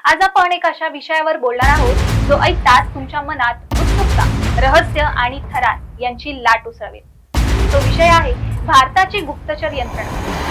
आज आपण एक अशा विषयावर बोलणार आहोत जो ऐकताच तुमच्या मनात उत्सुकता, रहस्य आणि थरार यांची लाट उसळवेल। तो विषय आहे भारताची गुप्तचर यंत्रणा।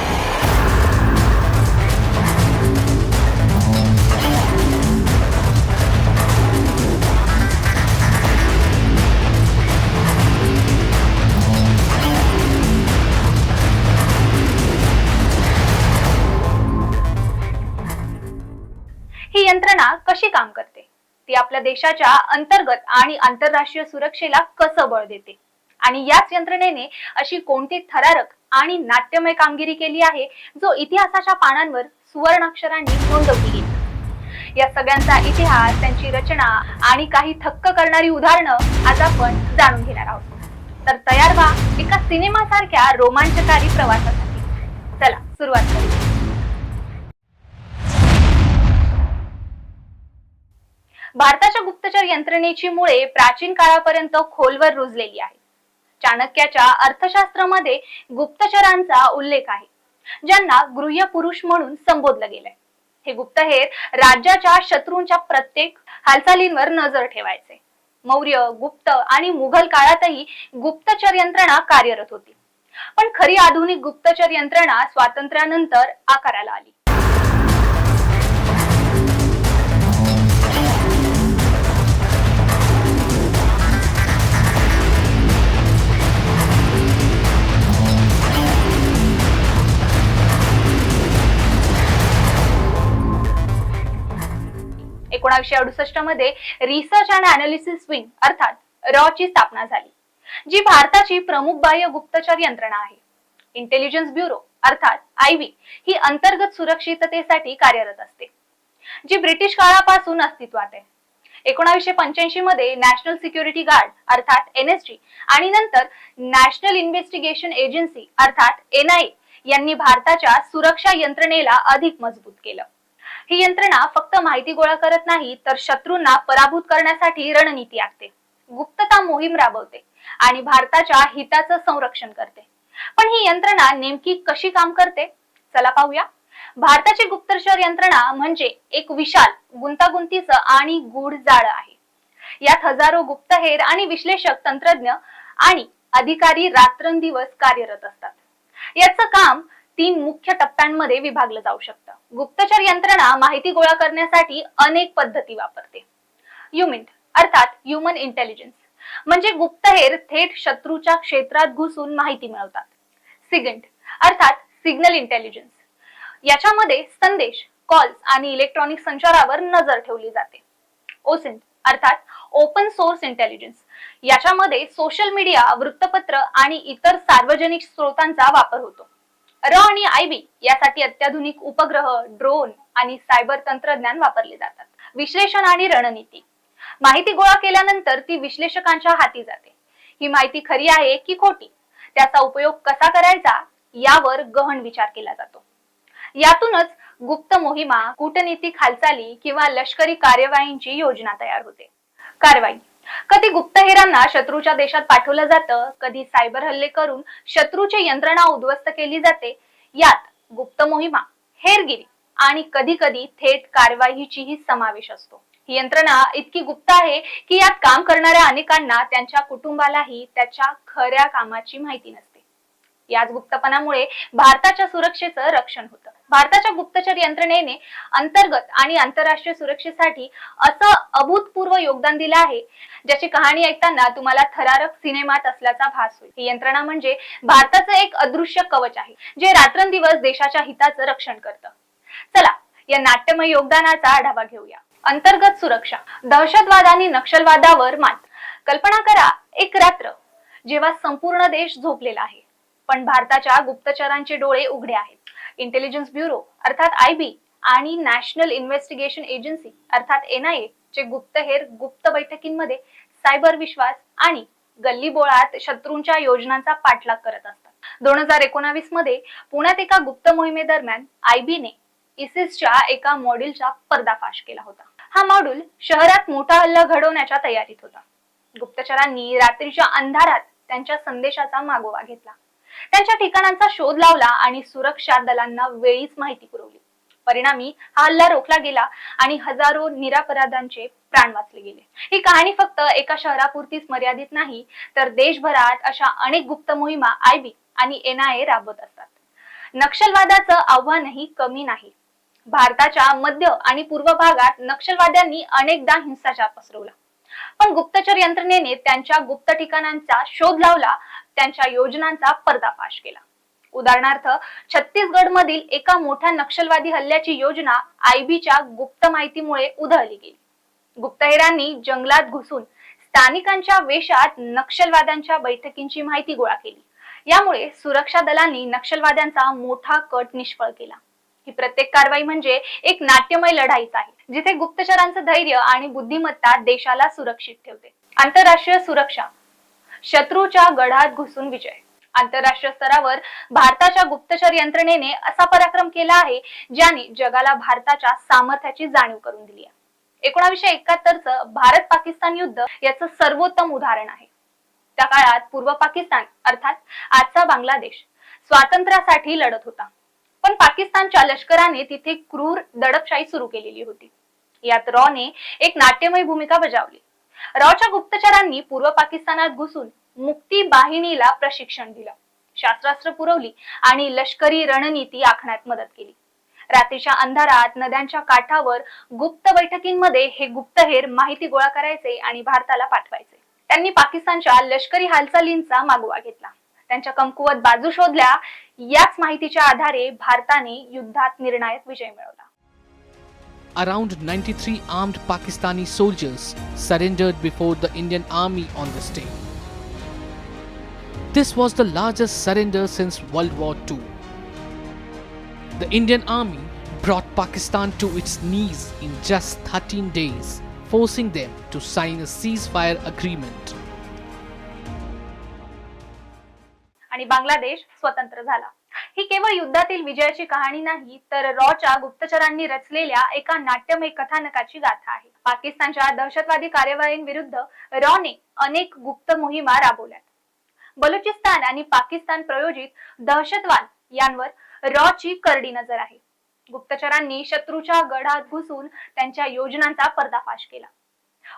ही यंत्रणा कशी काम करते, ती आपल्या देशाच्या अंतर्गत आणि आंतरराष्ट्रीय सुरक्षेला कसं बळ देते आणि याच यंत्रणेने अशी कोणती थरारक आणि नाट्यमय कामगिरी केली आहे जो इतिहासाच्या पानांवर सुवर्णाक्षरांनी नोंदवली गेली। या सगळ्यांचा इतिहास, त्यांची रचना आणि काही थक्क करणारी उदाहरणं आज आपण जाणून घेणार आहोत। तर तयार व्हा एका सिनेमासारख्या रोमांचकारी प्रवासासाठी। चला सुरुवात करूया। भारताच्या गुप्तचर यंत्रणेची मुळे प्राचीन काळापर्यंत खोलवर रुजलेली आहे। चाणक्याच्या अर्थशास्त्रामध्ये गुप्तचरांचा उल्लेख आहे, ज्यांना गृह्य पुरुष म्हणून संबोधलं गेलंय। हे गुप्तहेर राज्याच्या शत्रूंच्या प्रत्येक हालचालींवर नजर ठेवायचे। मौर्य, गुप्त आणि मुघल काळातही गुप्तचर यंत्रणा कार्यरत होती, पण खरी आधुनिक गुप्तचर यंत्रणा स्वातंत्र्यानंतर आकाराला आली। 1968 मध्ये रिसर्च अँड अनालिसिस विंग अर्थात रॉ ची स्थापना झाली, जी भारताची प्रमुख बाह्य गुप्तचर यंत्रणा आहे। इंटेलिजन्स ब्युरो अर्थात आयबी ही अंतर्गत सुरक्षिततेसाठी कार्यरत असते, जी ब्रिटिश काळापासून अस्तित्वात आहे। 1985 मध्ये नॅशनल सिक्युरिटी गार्ड अर्थात एनएसजी आणि नंतर नॅशनल इन्व्हेस्टिगेशन एजन्सी अर्थात एनआयए यांनी भारताच्या सुरक्षा यंत्रणेला अधिक मजबूत केलं। ही यंत्रणा फक्त माहिती गोळा करत नाही, तर शत्रूंना पराभूत करण्यासाठी रणनीती आखते, गुप्तता मोहीम राबवते आणि भारताच्या हिताचं संरक्षण करते। पण ही यंत्रणा नेमकी कशी काम करते, चला पाहूया। भारताची गुप्तचर यंत्रणा म्हणजे एक विशाल, गुंतागुंतीचं आणि गूढ जाळं आहे। यात हजारो गुप्तहेर आणि विश्लेषक, तंत्रज्ञ आणि अधिकारी रात्रंदिवस कार्यरत असतात। याचं काम 3 मुख्य टप्प्यांमध्ये विभागलं जाऊ शकतं। गुप्तचर यंत्रणा माहिती गोळा करण्यासाठी अनेक पद्धती वापरते। ह्युमिंट अर्थात ह्युमन इंटेलिजन्स म्हणजे गुप्तहेर थेट शत्रूच्या क्षेत्रात घुसून माहिती मिळवतात। सिगंट अर्थात सिग्नल इंटेलिजन्स, याच्यामध्ये संदेश, कॉल्स आणि इलेक्ट्रॉनिक संचारावर नजर ठेवली जाते। ओसिंट अर्थात ओपन सोर्स इंटेलिजन्स, याच्यामध्ये सोशल मीडिया, वृत्तपत्र आणि इतर सार्वजनिक स्रोतांचा वापर होतो। रॉ आणि आयबी यासाठी अत्याधुनिक उपग्रह, ड्रोन आणि सायबर तंत्रज्ञान वापरले जातात। विश्लेषण आणि रणनीती, माहिती गोळा केल्यानंतर ती विश्लेषकांच्या हाती जाते। ही माहिती खरी आहे की खोटी, त्याचा उपयोग कसा करायचा यावर गहन विचार केला जातो। यातूनच गुप्त मोहिमा, कूटनीतिक हालचाली किंवा लष्करी कार्यवाहींची योजना तयार होते। कारवाई, कधी गुप्तहेरांना शत्रूच्या देशात पाठवलं जातं, कधी सायबर हल्ले करून शत्रूची यंत्रणा उद्ध्वस्त केली जाते। यात गुप्त मोहिमा, हेरगिरी आणि कधी कधी थेट कारवाईचीही समावेश असतो। ही यंत्रणा इतकी गुप्त आहे की यात काम करणाऱ्या अनेकांना त्यांच्या कुटुंबालाही त्याच्या खऱ्या कामाची माहिती नसते। याच गुप्तपणामुळे भारताच्या सुरक्षेचं रक्षण होतं। भारताच्या गुप्तचर यंत्रणेने अंतर्गत आणि आंतरराष्ट्रीय सुरक्षेसाठी असं अभूतपूर्व योगदान दिलं आहे, ज्याची कहाणी ऐकताना तुम्हाला थरारक सिनेमात असल्याचा भास होईल। ही यंत्रणा म्हणजे भारताचं एक अदृश्य कवच आहे, जे रात्रंदिवस देशाच्या हिताचं रक्षण करतं। चला या नाट्यमय योगदानाचा आढावा घेऊया। अंतर्गत सुरक्षा, दहशतवाद आणि नक्षलवादावर मात। कल्पना करा, एक रात्र जेव्हा संपूर्ण देश झोपलेला आहे, पण भारताच्या गुप्तचरांचे डोळे उघडे आहेत। इंटेलिजन्स ब्युरो अर्थात आयबी आणि नॅशनल इन्व्हेस्टिगेशन एजन्सी अर्थात एनआयए चे गुप्तहेर गुप्त बैठकींमध्ये सायबर विश्वास आणि गल्लीबोळात शत्रूंच्या योजनांचा पाठलाग करत असतात। 2019 मध्ये पुण्यात एका गुप्त मोहिमेदरम्यान आयबीने इसिसच्या एका मॉड्यूलचा पर्दाफाश केला होता। हा मॉड्यूल शहरात मोठा हल्ला घडवण्याच्या तयारीत होता। गुप्तचरांनी रात्रीच्या अंधारात त्यांच्या संदेशाचा मागोवा घेतला, त्यांच्या ठिकाणांचा शोध लावला आणि सुरक्षा दलांना वेळीच माहिती पुरवली। परिणामी हा हल्ला रोखला गेला आणि हजारो निरपराधांचे प्राण वाचले गेले. ही कहाणी फक्त एका शहरापुरतीच मर्यादित नाही, तर देशभरात अशा अनेक गुप्त मोहिमा आयबी आणि NIA राबवत असतात. नक्षलवादाचं आव्हानही कमी नाही. भारताच्या मध्य आणि पूर्व भागात नक्षलवाद्यांनी अनेकदा हिंसाचार पसरवला, पण गुप्तचर यंत्रणेने त्यांच्या गुप्त ठिकाणांचा शोध लावला, त्यांच्या योजनांचा पर्दाफाश केला. उदाहरणार्थ, छत्तीसगड मधील एका मोठ्या नक्षलवादी हल्ल्याची योजना आयबीच्या गुप्त माहितीमुळे उधळली गेली. गुप्तहेरांनी जंगलात घुसून स्थानिकांच्या वेशात नक्षलवाद्यांच्या बैठकींची माहिती गोळा केली. यामुळे सुरक्षा दलांनी नक्षलवाद्यांचा मोठा कट निष्फळ केला. ही प्रत्येक कारवाई म्हणजे एक नाट्यमय लढाईच आहे, जिथे गुप्तचरांचं धैर्य आणि बुद्धिमत्ता देशाला सुरक्षित ठेवते. आंतरराष्ट्रीय सुरक्षा, शत्रूच्या गढात घुसून विजय. आंतरराष्ट्रीय स्तरावर भारताच्या गुप्तचर यंत्रणेने असा पराक्रम केला आहे, ज्याने जगाला भारताच्या सामर्थ्याची जाणीव करून दिली आहे. 1971चं भारत-पाकिस्तान युद्ध याचं सर्वोत्तम उदाहरण आहे. त्या काळात पूर्व पाकिस्तान अर्थात आजचा बांगलादेश स्वातंत्र्यासाठी लढत होता, पण पाकिस्तानच्या लष्कराने तिथे क्रूर दडपशाही सुरू केलेली होती. यात रॉने एक नाट्यमय भूमिका बजावली. रॉच्या गुप्तचरांनी पूर्व पाकिस्तानात घुसून मुक्ती बाहिनीला प्रशिक्षण दिलं, शस्त्रास्त्र पुरवली आणि लष्करी रणनीती आखण्यात मदत केली. रात्रीच्या अंधारात नद्यांच्या काठावर गुप्त बैठकींमध्ये हे गुप्तहेर माहिती गोळा करायचे आणि भारताला पाठवायचे. त्यांनी पाकिस्तानच्या लष्करी हालचालींचा मागोवा घेतला, त्यांच्या कमकुवत बाजू शोधल्या. याच माहितीच्या आधारे भारताने युद्धात निर्णायक विजय मिळवला. Around 93 armed Pakistani soldiers surrendered before the Indian Army on this day. This was the largest surrender since World War II. The Indian Army brought Pakistan to its knees in just 13 days, forcing them to sign a ceasefire agreement. आणि बांगलादेश स्वतंत्र झाला. ही केवळ युद्धातील विजयाची कहाणी नाही, तर रॉच्या गुप्तचरांनी रचलेल्या एका नाट्यमय कथानकाची गाथा आहे. पाकिस्तानच्या दहशतवादी कारवायांविरुद्ध रॉने अनेक गुप्त मोहिमा राबवल्यात. बलुचिस्तान आणि पाकिस्तान प्रायोजित दहशतवाद यांवर रॉची करडी नजर आहे. गुप्तचरांनी शत्रूच्या गढात घुसून त्यांच्या योजनांचा पर्दाफाश केला.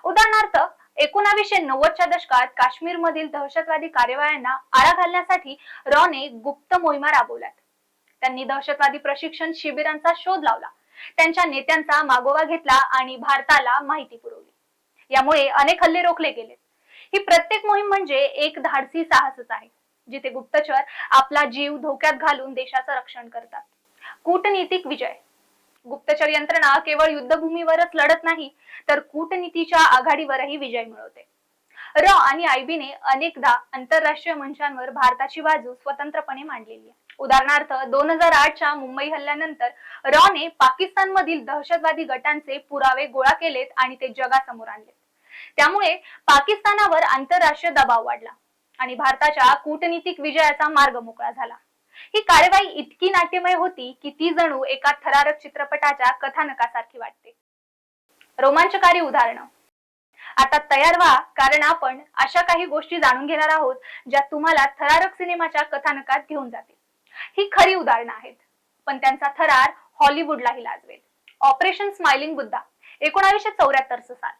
उदाहरणार्थ, 1990च्या दशकात काश्मीर मधील दहशतवादी कारवायांना आळा घालण्यासाठी रॉने गुप्त मोहिमा राबवल्यात. त्यांनी दहशतवादी प्रशिक्षण शिबिरांचा शोध लावला, त्यांच्या नेत्यांचा मागोवा घेतला आणि भारताला माहिती पुरवली. यामुळे अनेक हल्ले रोखले गेले. ही प्रत्येक मोहीम म्हणजे एक धाडसी साहसच आहे, जिथे गुप्तचर आपला जीव धोक्यात घालून देशाचं रक्षण करतात. कूटनीतिक विजय. गुप्तचर यंत्रणा केवळ युद्धभूमीवरच लढत नाही, तर कूटनीतीच्या आघाडीवरही विजय मिळवते. रॉ आणि आयबीने अनेकदा आंतरराष्ट्रीय मंचांवर भारताची बाजू स्वतंत्रपणे मांडलेली आहे. उदाहरणार्थ, 2008च्या मुंबई हल्ल्यानंतर रॉने पाकिस्तानमधील दहशतवादी गटांचे पुरावे गोळा केलेत आणि ते जगासमोर आणलेत. त्यामुळे पाकिस्तानावर आंतरराष्ट्रीय दबाव वाढला आणि भारताच्या कूटनीतिक विजयाचा मार्ग मोकळा झाला. ही कारवाई इतकी नाट्यमय होती की ती जणू एका थरारक चित्रपटाच्या कथानकासारखी वाटते. रोमांचकारी उदाहरणं. आता तयार व्हा, कारण आपण अशा काही गोष्टी जाणून घेणार आहोत ज्या तुम्हाला थरारक सिनेमाच्या कथानकात घेऊन जातील. ही खरी उदाहरणं आहेत, पण त्यांचा थरार हॉलिवूडलाही लाजवेल. Operation smiling Buddha. 1974 साल.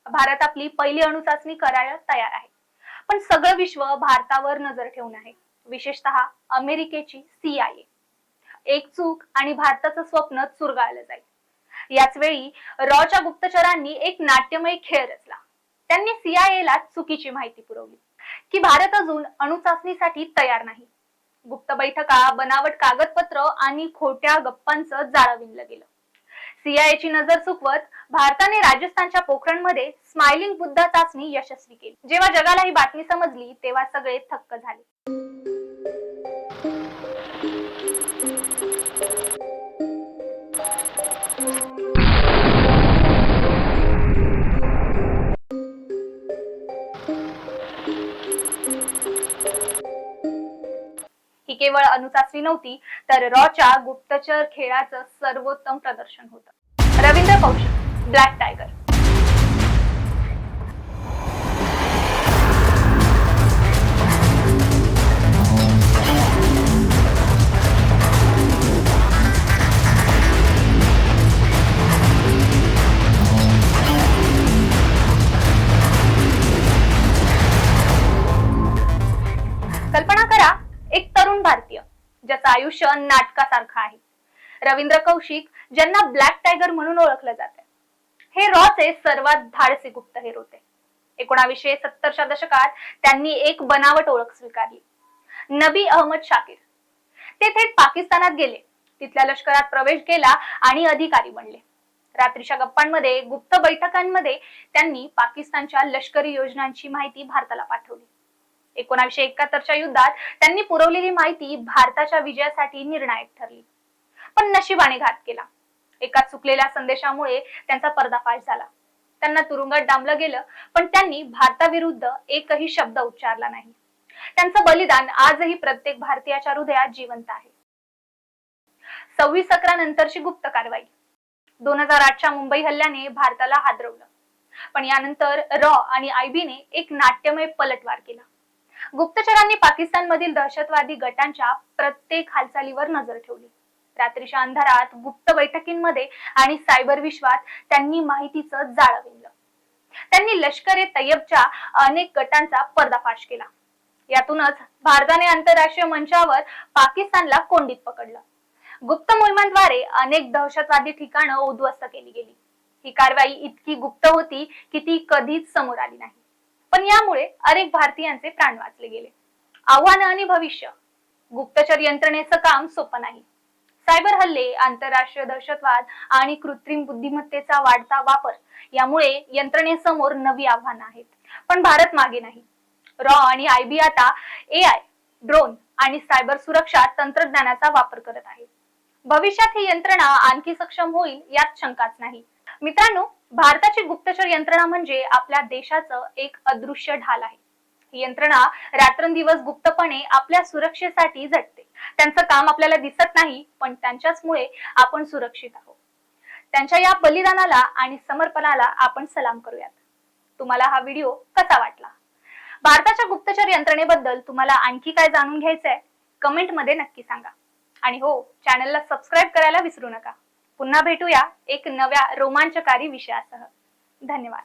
भारत आपली पहिली अणुचाचणी करायला तयार आहे, पण सगळं विश्व भारतावर नजर ठेवून आहे, विशेषतः अमेरिकेची CIA. एक चूक आणि भारताचं स्वप्न चुरगाळलं जाईल. याच वेळी रॉच्या गुप्तचरांनी एक नाट्यमय खेळ रचला. त्यांनी CIA ला चुकीची माहिती पुरवली की भारत अजून अणुचाचणीसाठी तयार नाही. गुप्त बैठका, बनावट कागदपत्र आणि खोट्या गप्पांचं जाळं विणलं गेलं. CIA ची नजर चुकवत भारताने राजस्थानच्या पोखरणमध्ये स्माइलिंग बुद्धा चाचणी यशस्वी केली. जेव्हा जगाला ही बातमी समजली, तेव्हा सगळे थक्क झाले. ही केवळ अणुचाचणी नव्हती, तर रॉच्या गुप्तचर खेळाचं सर्वोत्तम प्रदर्शन होतं. रवींद्र कौशल, ब्लॅक टायगर. आयुष्य नाटकासारखं आहे. रवींद्र कौशिक, ज्यांना ब्लॅक टायगर म्हणून ओळखलं जाते, हे रॉचे सर्वात धाडसी गुप्तहेर होते. 1970च्या दशकात त्यांनी एक बनावट ओळख स्वीकारली, नबी अहमद शाकिर. ते थेट पाकिस्तानात गेले, तिथल्या लष्करात प्रवेश केला आणि अधिकारी बनले. रात्रीच्या गप्पांमध्ये, गुप्त बैठकांमध्ये त्यांनी पाकिस्तानच्या लष्करी योजनांची माहिती भारताला पाठवली. 1971च्या युद्धात त्यांनी पुरवलेली माहिती भारताच्या विजयासाठी निर्णायक ठरली. पण नशिबाने घात केला. एका चुकलेल्या संदेशामुळे त्यांचा पर्दाफाश झाला. त्यांना तुरुंगात डांबलं गेलं, पण त्यांनी भारताविरुद्ध एकही शब्द उच्चारला नाही. त्यांचं बलिदान आजही प्रत्येक भारतीयाच्या हृदयात जिवंत आहे. 26/11 नंतरची गुप्त कारवाई. 2008च्या मुंबई हल्ल्याने भारताला हादरवलं, पण यानंतर रॉ आणि आयबी ने एक नाट्यमय पलटवार केला. गुप्तचरांनी पाकिस्तानमधील दहशतवादी गटांच्या प्रत्येक हालचालीवर नजर ठेवली. रात्रीच्या अंधारात, गुप्त बैठकींमध्ये आणि सायबर विश्वात त्यांनी माहितीचं जाळं विणलं. त्यांनी लष्कर-ए-तय्यबच्या अनेक गटांचा पर्दाफाश केला. यातूनच भारताने आंतरराष्ट्रीय मंचावर पाकिस्तानला कोंडीत पकडलं. गुप्त मोहिमांद्वारे अनेक दहशतवादी ठिकाणं उद्ध्वस्त केली गेली. ही कारवाई इतकी गुप्त होती की ती कधीच समोर आली नाही, पण यामुळे अनेक भारतीयांचे प्राण वाचले गेले. आव्हानं आणि भविष्य. गुप्तचर यंत्रणेचं काम सोपं नाही. सायबर हल्ले, आंतरराष्ट्रीय दहशतवाद आणि कृत्रिम बुद्धिमत्तेचा वाढता वापर यामुळे यंत्रणेसमोर नवी आव्हानं आहेत. पण भारत मागे नाही. रॉ आणि आयबी आता AI, ड्रोन आणि सायबर सुरक्षा तंत्रज्ञानाचा वापर करत आहेत. भविष्यात ही यंत्रणा आणखी सक्षम होईल यात शंकाच नाही. मित्रांनो, भारताची गुप्तचर यंत्रणा म्हणजे आपल्या देशाचं एक अदृश्य ढाल आहे. ही यंत्रणा रात्रंदिवस गुप्तपणे आपल्या सुरक्षेसाठी झटते. त्यांचं काम आपल्याला दिसत नाही, पण त्यांच्याचमुळे आपण सुरक्षित आहोत. त्यांच्या या बलिदानाला आणि समर्पणाला आपण सलाम करूयात. तुम्हाला हा व्हिडिओ कसा वाटला? भारताच्या गुप्तचर यंत्रणेबद्दल तुम्हाला आणखी काय जाणून घ्यायचंय? कमेंट मध्ये नक्की सांगा. आणि हो, चॅनलला सबस्क्राईब करायला विसरू नका. पुन्हा भेटूया एक नव्या रोमांचकारी विषयासह. धन्यवाद.